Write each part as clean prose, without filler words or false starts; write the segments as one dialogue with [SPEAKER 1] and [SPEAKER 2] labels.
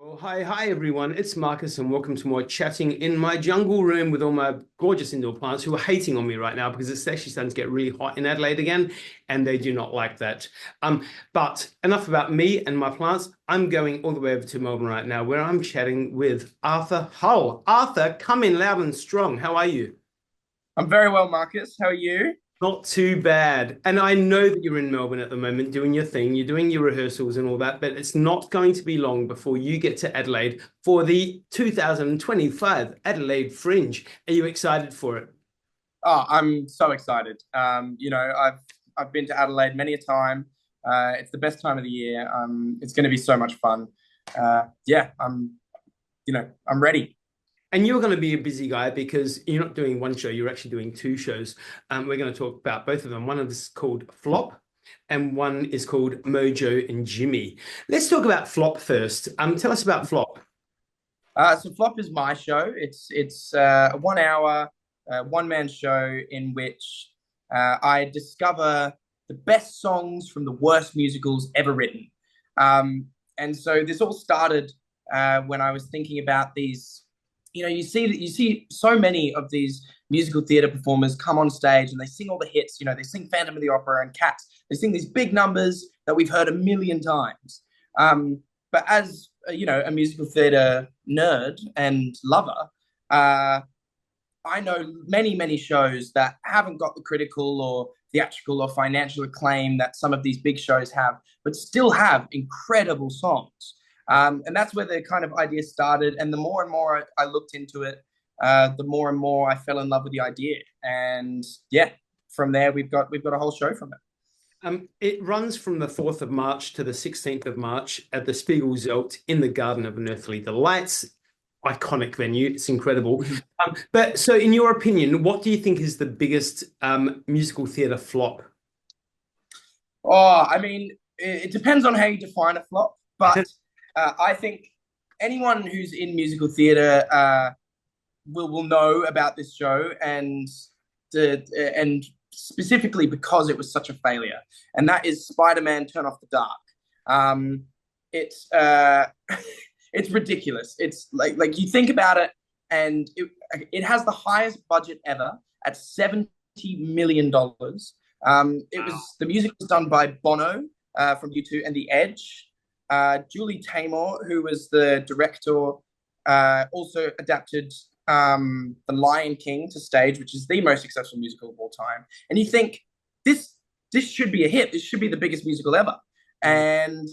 [SPEAKER 1] Well, hi everyone. It's Marcus, and welcome to more chatting in my jungle room with all my gorgeous indoor plants who are hating on me right now because it's actually starting to get really hot in Adelaide again, and they do not like that. But enough about me and my plants. I'm going all the way over to Melbourne right now, where I'm chatting with Arthur Hull. Arthur, come in loud and strong. How are you?
[SPEAKER 2] I'm very well, Marcus. How are you?
[SPEAKER 1] Not too bad. And I know that you're in Melbourne at the moment doing your thing, you're doing your rehearsals and all that, but it's not going to be long before you get to Adelaide for the 2025 Adelaide Fringe. Are you excited for it?
[SPEAKER 2] Oh, I'm so excited. I've been to Adelaide many a time. It's the best time of the year. It's going to be so much fun. Yeah, I'm ready.
[SPEAKER 1] And you're going to be a busy guy because you're not doing one show, you're actually doing two shows. We're going to talk about both of them. One of them is called Flop, and one is called Mojo and Jimmy. Let's talk about Flop first. Tell us about Flop.
[SPEAKER 2] So Flop is my show. It's a 1 hour one man show in which I discover the best songs from the worst musicals ever written. And so this all started when I was thinking about these. You see so many of these musical theater performers come on stage and they sing all the hits. They sing Phantom of the Opera and Cats. They sing these big numbers that we've heard a million times. But as a musical theater nerd and lover, uh, I know many, many shows that haven't got the critical or theatrical or financial acclaim that some of these big shows have, but still have incredible songs. And that's where the kind of idea started. And the more and more I looked into it, the more and more I fell in love with the idea. And yeah, from there we've got a whole show from it.
[SPEAKER 1] It runs from the 4th of March to the 16th of March at the Spiegelzelt in the Garden of Unearthly Delights. Iconic venue. It's incredible. But so, in your opinion, what do you think is the biggest musical theatre flop?
[SPEAKER 2] Oh, I mean, it depends on how you define a flop, but I think anyone who's in musical theatre will know about this show, and specifically because it was such a failure, and that is Spider-Man: Turn Off the Dark. Um, it's it's ridiculous. It's like you think about it, and it has the highest budget ever at $70 million. It was
[SPEAKER 1] Wow.
[SPEAKER 2] the music was done by Bono from U2 and The Edge. Julie Taymor, who was the director, also adapted The Lion King to stage, which is the most successful musical of all time. And you think this this should be a hit. This should be the biggest musical ever. And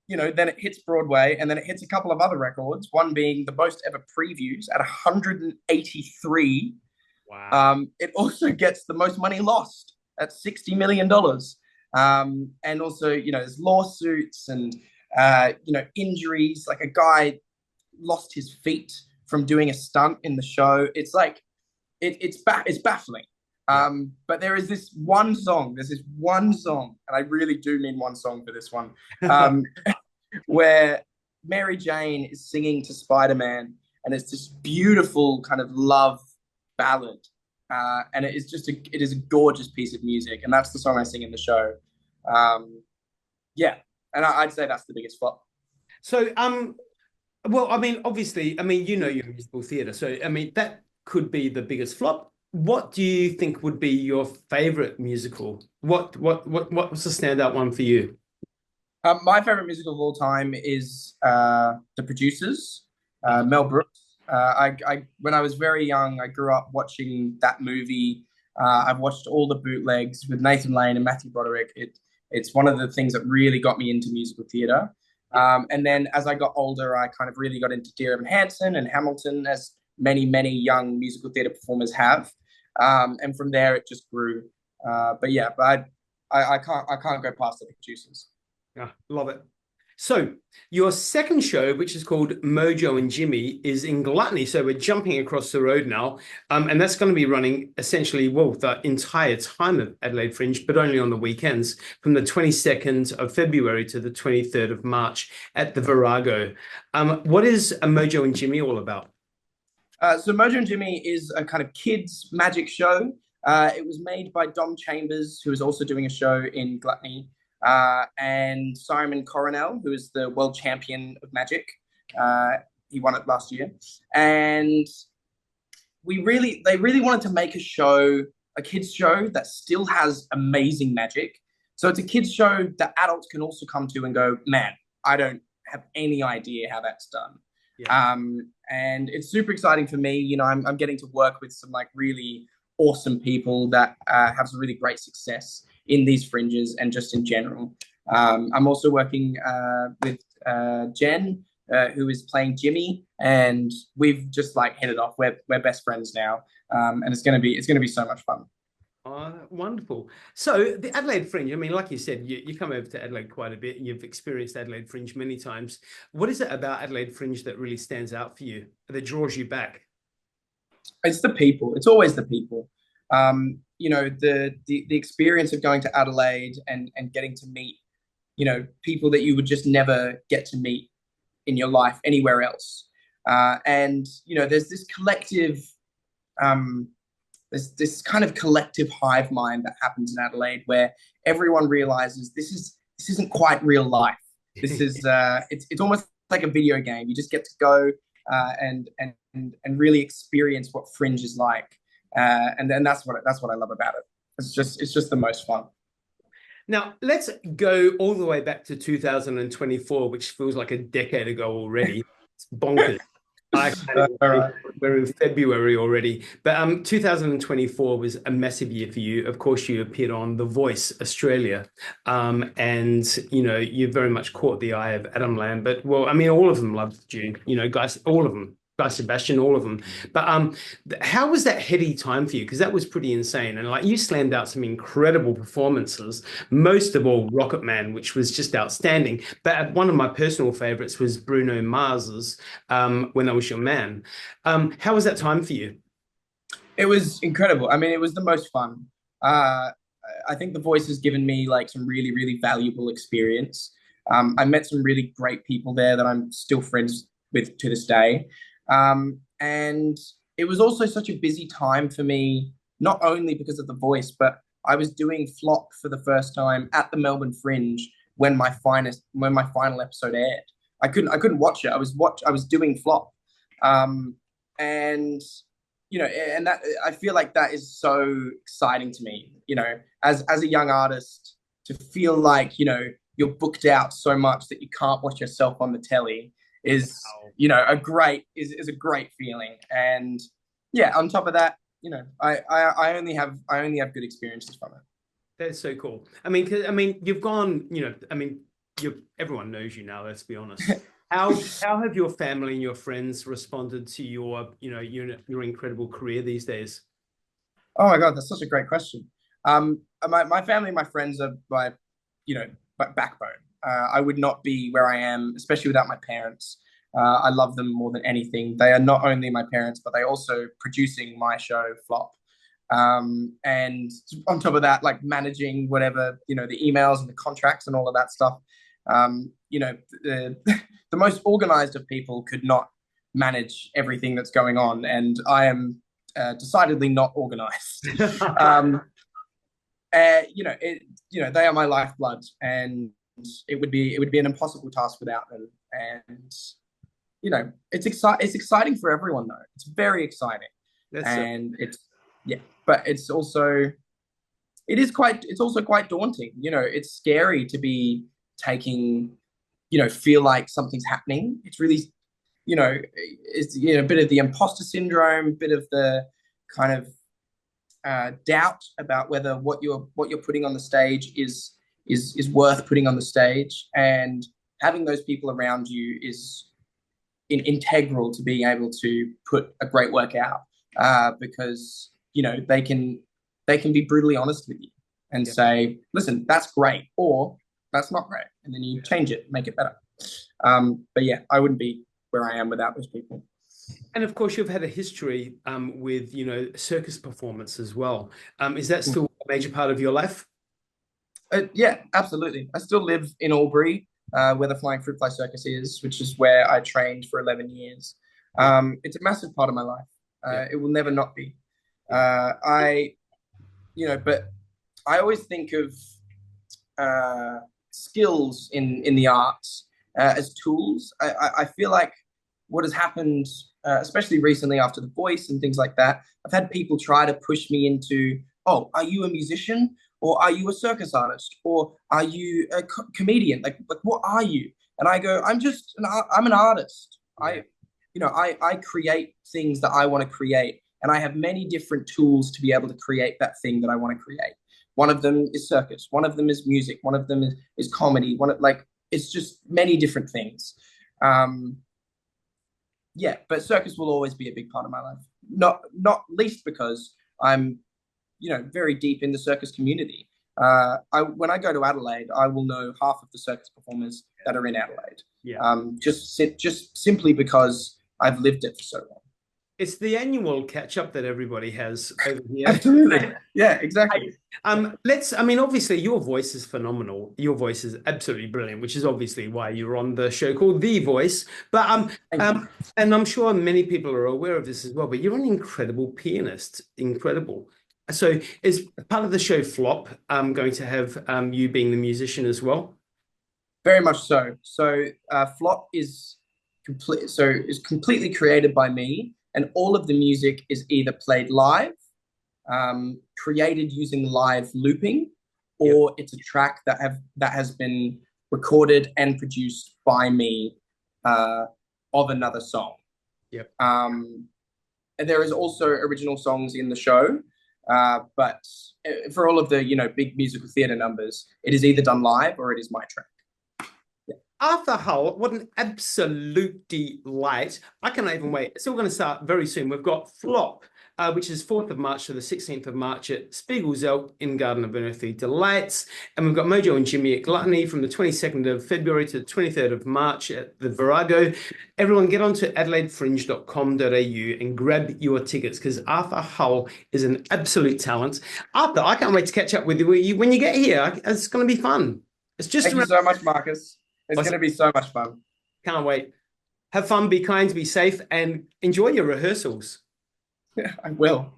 [SPEAKER 2] then it hits Broadway, and then it hits a couple of other records. One being the most ever previews at 183.
[SPEAKER 1] Wow.
[SPEAKER 2] It also gets the most money lost at $60 million. And also, there's lawsuits and injuries. Like a guy lost his feet from doing a stunt in the show. It's like it's baffling.
[SPEAKER 1] Yeah.
[SPEAKER 2] But there is this one song. There's this one song, and I really do mean one song for this one, um, where Mary Jane is singing to Spider Man, and it's this beautiful kind of love ballad, and it is a gorgeous piece of music, and that's the song I sing in the show. Um, yeah, and I'd say that's the biggest flop.
[SPEAKER 1] So, well, I mean, obviously, I mean, your musical theatre, so I mean, that could be the biggest flop. What do you think would be your favorite musical? What's the standout one for you?
[SPEAKER 2] My favorite musical of all time is The Producers,
[SPEAKER 1] Uh,
[SPEAKER 2] Mel Brooks. When I was very young, I grew up watching that movie. I've watched all the bootlegs with Nathan Lane and Matthew Broderick. It's one of the things that really got me into musical theatre.
[SPEAKER 1] yeah.
[SPEAKER 2] And then as I got older, I kind of really got into Dear Evan Hansen and Hamilton, as many, many young musical theatre performers have. And from there, it just grew. But yeah, but I can't go past The Producers.
[SPEAKER 1] Yeah, love it. So, your second show, which is called Mojo and Jimmy, is in Gluttony. So, we're jumping across the road now. And that's going to be running essentially, well, the entire time of Adelaide Fringe, but only on the weekends from the 22nd of February to the 23rd of March at the Virago. What is a Mojo and Jimmy all about?
[SPEAKER 2] So Mojo and Jimmy is a kind of kids magic show. It was made by Dom Chambers, who is also doing a show in Gluttony, and Simon Coronel, who is the world champion of magic. Uh, he won it last year, and they really wanted to make a show, a kids show that still has amazing magic. So it's a kids show that adults can also come to and go, man, I don't have any idea how that's done.
[SPEAKER 1] Yeah.
[SPEAKER 2] And it's super exciting for me. You know, I'm getting to work with some like really awesome people that have some really great success in these fringes and just in general. I'm also working with Jen, who is playing Jimmy, and we've just like hit it off. We're best friends now, and it's gonna be so much fun.
[SPEAKER 1] Oh, wonderful. So the Adelaide Fringe, I mean, like you said, you come over to Adelaide quite a bit. You've experienced Adelaide Fringe many times. What is it about Adelaide Fringe that really stands out for you, that draws you back?
[SPEAKER 2] It's the people. It's always the people. You know, the experience of going to Adelaide and getting to meet, you know, people that you would just never get to meet in your life anywhere else. And you know, um, there's this kind of collective hive mind that happens in Adelaide where everyone realizes this isn't quite real life. This is it's almost like a video game. You just get to go and really experience what Fringe is like, and then that's what I love about it. It's just the most fun.
[SPEAKER 1] Now, let's go all the way back to 2024, which feels like a decade ago already. It's bonkers. I can't
[SPEAKER 2] Right.
[SPEAKER 1] We're in February already, but 2024 was a massive year for you. Of course, you appeared on The Voice Australia, and you know you very much caught the eye of Adam Lambert. Well, I mean, all of them loved you. You know, guys, all of them. Guy Sebastian, all of them. But how was that heady time for you? Because that was pretty insane, and like you slammed out some incredible performances. Most of all, Rocket Man, which was just outstanding. But one of my personal favorites was Bruno Mars's When I Was Your Man. How was that time for you?
[SPEAKER 2] It was incredible. I mean, it was the most fun. Uh, I think The Voice has given me like some really, really valuable experience. I met some really great people there that I'm still friends with to this day. And it was also such a busy time for me, not only because of The Voice, but I was doing Flop for the first time at the Melbourne Fringe when my final episode aired. I couldn't watch it. I was doing Flop. And you know, and that I feel like that is so exciting to me, you know, as a young artist to feel like, you know, you're booked out so much that you can't watch yourself on the telly is,
[SPEAKER 1] Wow.
[SPEAKER 2] you know, is a great feeling. And yeah, on top of that, you know, I only have good experiences from it.
[SPEAKER 1] That's so cool. I mean, 'cause, I mean, you've gone, you know, I mean, you everyone knows you now, let's be honest. How have your family and your friends responded to your, you know, your incredible career these days?
[SPEAKER 2] Oh my God, that's such a great question. My family and my friends are my, you know, backbone. I would not be where I am, especially without my parents. I love them more than anything. They are not only my parents, but they also producing my show Flop. And on top of that, like managing whatever, you know, the emails and the contracts and all of that stuff. You know, the most organized of people could not manage everything that's going on, and I am decidedly not organized. um, you know, they are my lifeblood, and it would be an impossible task without them. And you know, it's exciting for everyone though. It's very exciting,
[SPEAKER 1] That's
[SPEAKER 2] and it's yeah, but it's also quite daunting. You know, it's scary to be taking, you know, feel like something's happening. It's really, you know, it's, you know, a bit of the imposter syndrome, a bit of the kind of doubt about whether what you're putting on the stage is worth putting on the stage, and having those people around you is integral to being able to put a great work out, because you know they can be brutally honest with you and
[SPEAKER 1] yeah.
[SPEAKER 2] say, listen, that's great, or that's not great, and then you change it, make it better. But yeah, I wouldn't be where I am without those people.
[SPEAKER 1] And of course, you've had a history with, you know, circus performance as well. Is that still a major part of your life?
[SPEAKER 2] Yeah, absolutely. I still live in Albury, where the Flying Fruit Fly Circus is, which is where I trained for 11 years.
[SPEAKER 1] Yeah,
[SPEAKER 2] It's a massive part of my life.
[SPEAKER 1] yeah,
[SPEAKER 2] It will never not be.
[SPEAKER 1] yeah,
[SPEAKER 2] I, you know, but I always think of skills in the arts as tools. I feel like what has happened, especially recently after The Voice and things like that, I've had people try to push me into, oh, are you a musician? Or are you a circus artist? Or are you a comedian? Like, what are you? And I go, I'm an artist.
[SPEAKER 1] Yeah.
[SPEAKER 2] I create things that I want to create, and I have many different tools to be able to create that thing that I want to create. One of them is circus. One of them is music. One of them is comedy. It's just many different things. Um, yeah, but circus will always be a big part of my life. Not least because I'm, very deep in the circus community. When I go to Adelaide, I will know half of the circus performers that are in Adelaide.
[SPEAKER 1] Yeah.
[SPEAKER 2] Just simply because I've lived it for so long.
[SPEAKER 1] It's the annual catch up that everybody has over here.
[SPEAKER 2] Absolutely. Yeah, exactly.
[SPEAKER 1] Obviously your voice is phenomenal. Your voice is absolutely brilliant, which is obviously why you're on the show called The Voice. But and I'm sure many people are aware of this as well, but you're an incredible pianist. Incredible. So is part of the show Flop going to have you being the musician as well?
[SPEAKER 2] Very much so. So Flop is completely created by me, and all of the music is either played live, created using live looping, or it's a track that has been recorded and produced by me of another song.
[SPEAKER 1] Yep.
[SPEAKER 2] And there is also original songs in the show, but for all of the big musical theatre numbers, it is either done live or it is my track.
[SPEAKER 1] Arthur Hull, what an absolute delight. I cannot even wait. It's all going to start very soon. We've got Flop, which is 4th of March to the 16th of March at Spiegelzelt in Garden of Unearthly Delights. And we've got Mojo and Jimmy at Gluttony from the 22nd of February to the 23rd of March at the Virago. Everyone get on to adelaidefringe.com.au and grab your tickets because Arthur Hull is an absolute talent. Arthur, I can't wait to catch up with you when you get here. It's going to be fun.
[SPEAKER 2] Thank you so much, Marcus. It's going to be so much fun.
[SPEAKER 1] Can't wait. Have fun, be kind, be safe, and enjoy your rehearsals.
[SPEAKER 2] Yeah, I will.